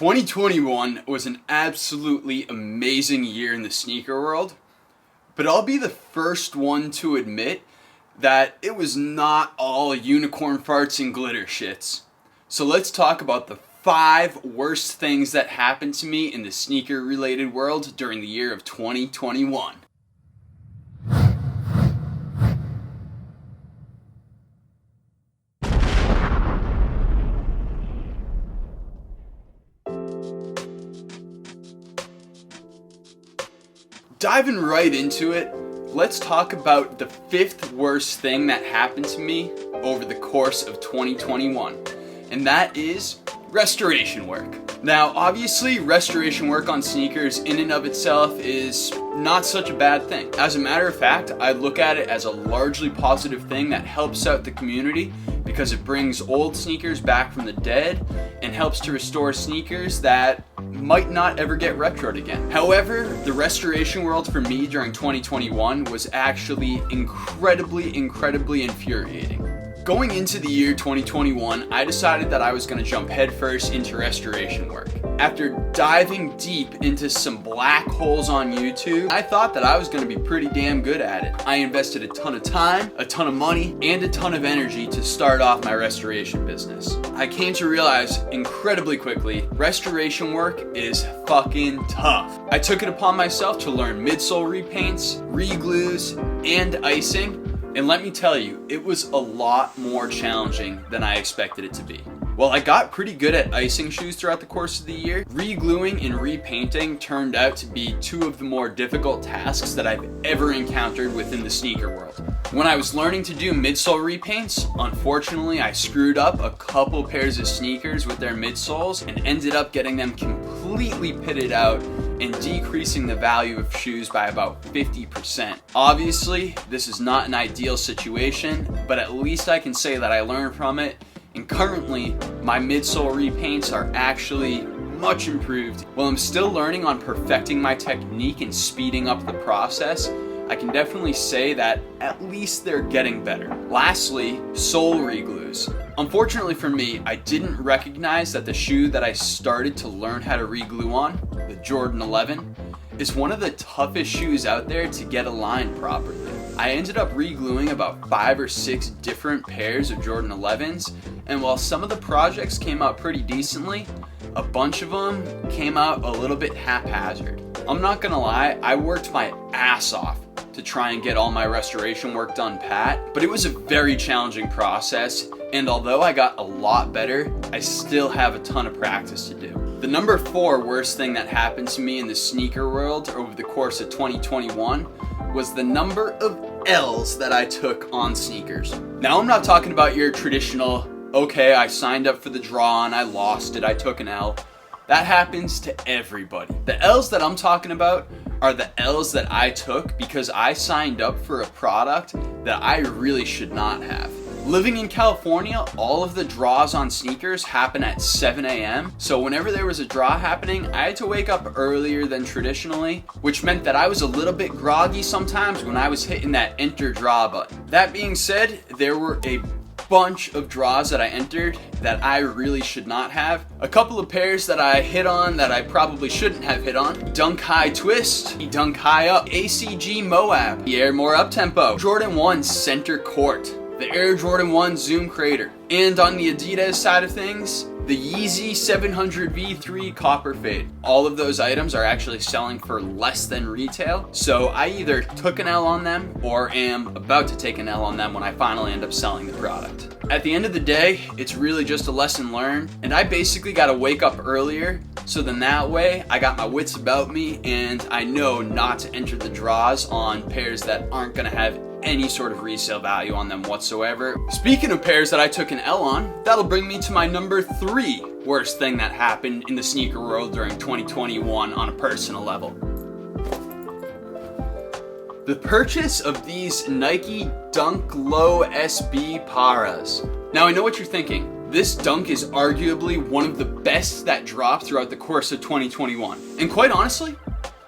2021 was an absolutely amazing year in the sneaker world, but I'll be the first one to admit that it was not all unicorn farts and glitter shits. So let's talk about the 5 worst things that happened to me in the sneaker related world during the year of 2021. Diving right into it, let's talk about the 5th worst thing that happened to me over the course of 2021, and that is restoration work. Now, obviously, restoration work on sneakers in and of itself is not such a bad thing. As a matter of fact, I look at it as a largely positive thing that helps out the community because it brings old sneakers back from the dead and helps to restore sneakers that might not ever get retroed again. However, the restoration world for me during 2021 was actually incredibly infuriating. Going into the year 2021, I decided that I was going to jump headfirst into restoration work. After diving deep into some black holes on YouTube, I thought that I was going to be pretty damn good at it. I invested a ton of time, a ton of money, and a ton of energy to start off my restoration business. I came to realize incredibly quickly, restoration work is fucking tough. I took it upon myself to learn midsole repaints, re-glues, and icing. And let me tell you, it was a lot more challenging than I expected it to be. While I got pretty good at icing shoes throughout the course of the year, re-gluing and repainting turned out to be 2 of the more difficult tasks that I've ever encountered within the sneaker world. When I was learning to do midsole repaints, unfortunately I screwed up a couple pairs of sneakers with their midsoles and ended up getting them completely pitted out and decreasing the value of shoes by about 50%. Obviously, this is not an ideal situation, but at least I can say that I learned from it, and currently, my midsole repaints are actually much improved. While I'm still learning on perfecting my technique and speeding up the process, I can definitely say that at least they're getting better. Lastly, sole re-glues. Unfortunately for me, I didn't recognize that the shoe that I started to learn how to re-glue on, the Jordan 11, is one of the toughest shoes out there to get aligned properly. I ended up re-gluing about 5 or 6 different pairs of Jordan 11s, and while some of the projects came out pretty decently, a bunch of them came out a little bit haphazard. I'm not gonna lie, I worked my ass off to try and get all my restoration work done pat, but it was a very challenging process, and although I got a lot better, I still have a ton of practice to do. The number 4 worst thing that happened to me in the sneaker world over the course of 2021 was the number of L's that I took on sneakers. Now, I'm not talking about your traditional, okay, I signed up for the draw and I lost it, I took an L. That happens to everybody. The L's that I'm talking about are the L's that I took because I signed up for a product that I really should not have. Living in California, all of the draws on sneakers happen at 7 a.m. So whenever there was a draw happening, I had to wake up earlier than traditionally, which meant that I was a little bit groggy sometimes when I was hitting that enter draw button. That being said, there were a bunch of draws that I entered that I really should not have. A couple of pairs that I hit on that I probably shouldn't have hit on. Dunk High Twist, Dunk High Up, ACG Moab, the Air More Uptempo, Jordan 1 Center Court, the Air Jordan 1 Zoom Crater, and on the Adidas side of things, the Yeezy 700 V3 Copper Fade. All of those items are actually selling for less than retail, so I either took an L on them or am about to take an L on them when I finally end up selling the product. At the end of the day, it's really just a lesson learned, and I basically got to wake up earlier, so then that way I got my wits about me and I know not to enter the draws on pairs that aren't going to have any sort of resale value on them whatsoever. Speaking of pairs that I took an L on, that'll bring me to my number 3 worst thing that happened in the sneaker world during 2021 on a personal level. The purchase of these Nike Dunk Low SB Paras. Now I know what you're thinking. This dunk is arguably one of the best that dropped throughout the course of 2021. And quite honestly,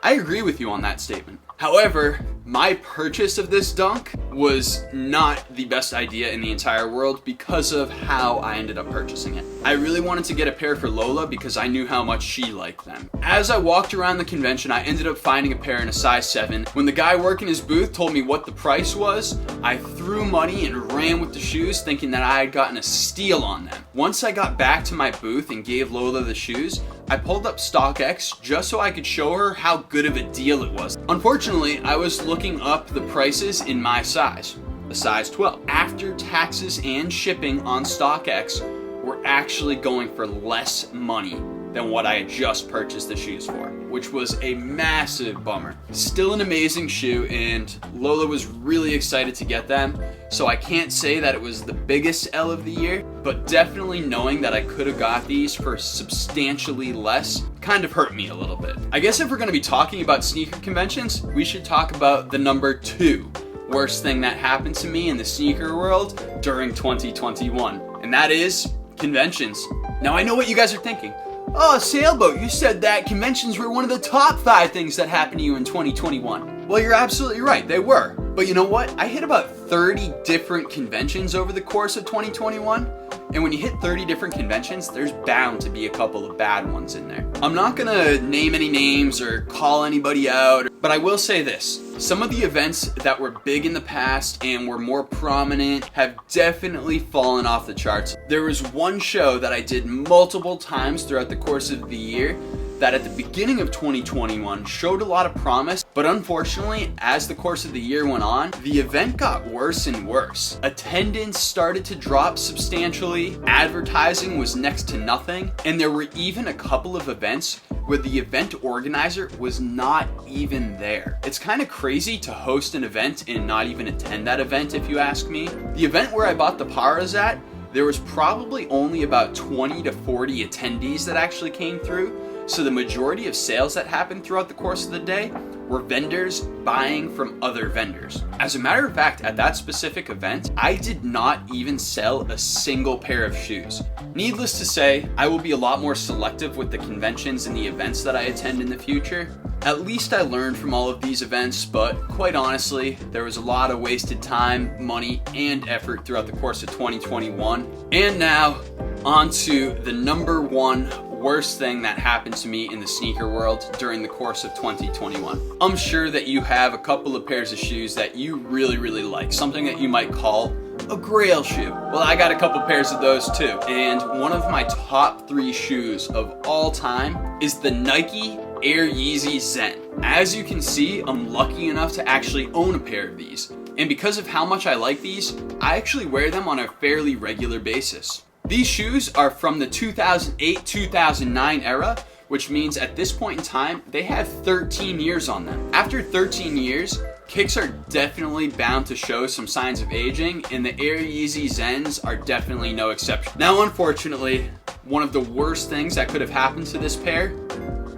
I agree with you on that statement. However, my purchase of this dunk was not the best idea in the entire world because of how I ended up purchasing it. I really wanted to get a pair for Lola because I knew how much she liked them. As I walked around the convention, I ended up finding a pair in a size 7. When the guy working his booth told me what the price was, I threw money and ran with the shoes thinking that I had gotten a steal on them. Once I got back to my booth and gave Lola the shoes, I pulled up StockX just so I could show her how good of a deal it was. Unfortunately, I was looking up the prices in my size, a size 12. After taxes and shipping on StockX, we're actually going for less money than what I had just purchased the shoes for, which was a massive bummer. Still an amazing shoe, and Lola was really excited to get them, so I can't say that it was the biggest L of the year, but definitely knowing that I could have got these for substantially less kind of hurt me a little bit. I guess if we're gonna be talking about sneaker conventions, we should talk about the number 2 worst thing that happened to me in the sneaker world during 2021, and that is conventions. Now I know what you guys are thinking. Oh, Sailboat, you said that conventions were one of the top 5 things that happened to you in 2021. Well, you're absolutely right, they were. But you know what? I hit about 30 different conventions over the course of 2021. And when you hit 30 different conventions, there's bound to be a couple of bad ones in there. I'm not gonna name any names or call anybody out, but I will say this. Some of the events that were big in the past and were more prominent have definitely fallen off the charts. There was one show that I did multiple times throughout the course of the year that at the beginning of 2021 showed a lot of promise, but unfortunately, as the course of the year went on, the event got worse and worse. Attendance started to drop substantially, advertising was next to nothing, and there were even a couple of events where the event organizer was not even there. It's kind of crazy to host an event and not even attend that event, if you ask me. The event where I bought the Paras at, there was probably only about 20 to 40 attendees that actually came through. So the majority of sales that happened throughout the course of the day were vendors buying from other vendors. As a matter of fact, at that specific event, I did not even sell a single pair of shoes. Needless to say, I will be a lot more selective with the conventions and the events that I attend in the future. At least I learned from all of these events, but quite honestly, there was a lot of wasted time, money, and effort throughout the course of 2021. And now, on to the number 1 worst thing that happened to me in the sneaker world during the course of 2021. I'm sure that you have a couple of pairs of shoes that you really like, something that you might call a grail shoe. Well, I got a couple pairs of those too, and one of my top 3 shoes of all time is the Nike Air Yeezy Zen. As you can see, I'm lucky enough to actually own a pair of these, and because of how much I like these, I actually wear them on a fairly regular basis. These shoes are from the 2008-2009 era, which means at this point in time, they have 13 years on them. After 13 years, kicks are definitely bound to show some signs of aging, and the Air Yeezy Zens are definitely no exception. Now, unfortunately, one of the worst things that could have happened to this pair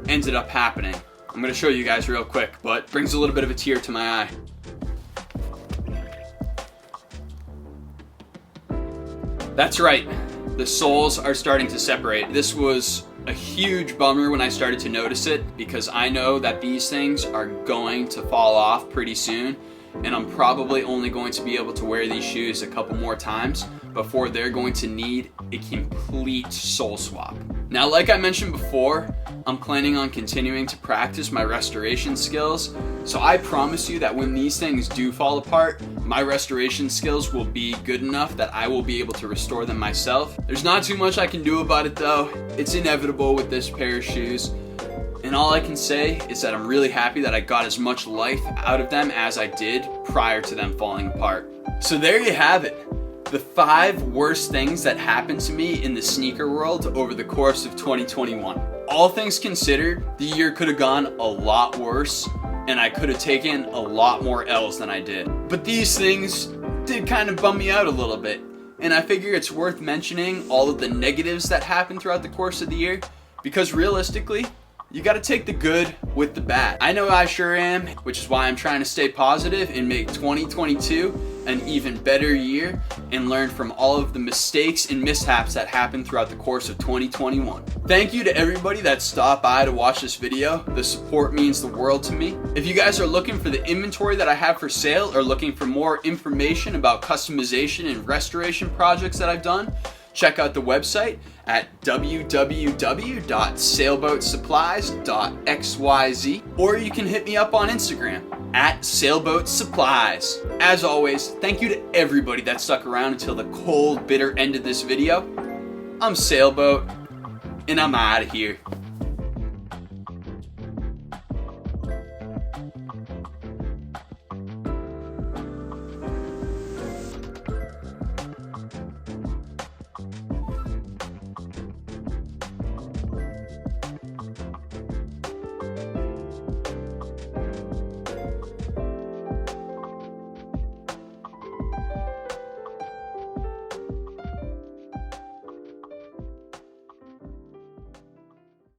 ended up happening. I'm gonna show you guys real quick, but brings a little bit of a tear to my eye. That's right. The soles are starting to separate. This was a huge bummer when I started to notice it because I know that these things are going to fall off pretty soon, and I'm probably only going to be able to wear these shoes a couple more times before they're going to need a complete sole swap. Now, like I mentioned before, I'm planning on continuing to practice my restoration skills, so I promise you that when these things do fall apart, my restoration skills will be good enough that I will be able to restore them myself. There's not too much I can do about it though. It's inevitable with this pair of shoes. And all I can say is that I'm really happy that I got as much life out of them as I did prior to them falling apart. So there you have it. The 5 worst things that happened to me in the sneaker world over the course of 2021. All things considered, the year could have gone a lot worse, and I could have taken a lot more L's than I did. But these things did kind of bum me out a little bit, and I figure it's worth mentioning all of the negatives that happened throughout the course of the year, because realistically, you gotta take the good with the bad. I know I sure am, which is why I'm trying to stay positive and make 2022 an even better year and learn from all of the mistakes and mishaps that happened throughout the course of 2021. Thank you to everybody that stopped by to watch this video. The support means the world to me. If you guys are looking for the inventory that I have for sale or looking for more information about customization and restoration projects that I've done, check out the website at www.sailboatsupplies.xyz, or you can hit me up on Instagram at sailboatsupplies. As always, thank you to everybody that stuck around until the cold, bitter end of this video. I'm Sailboat, and I'm out of here.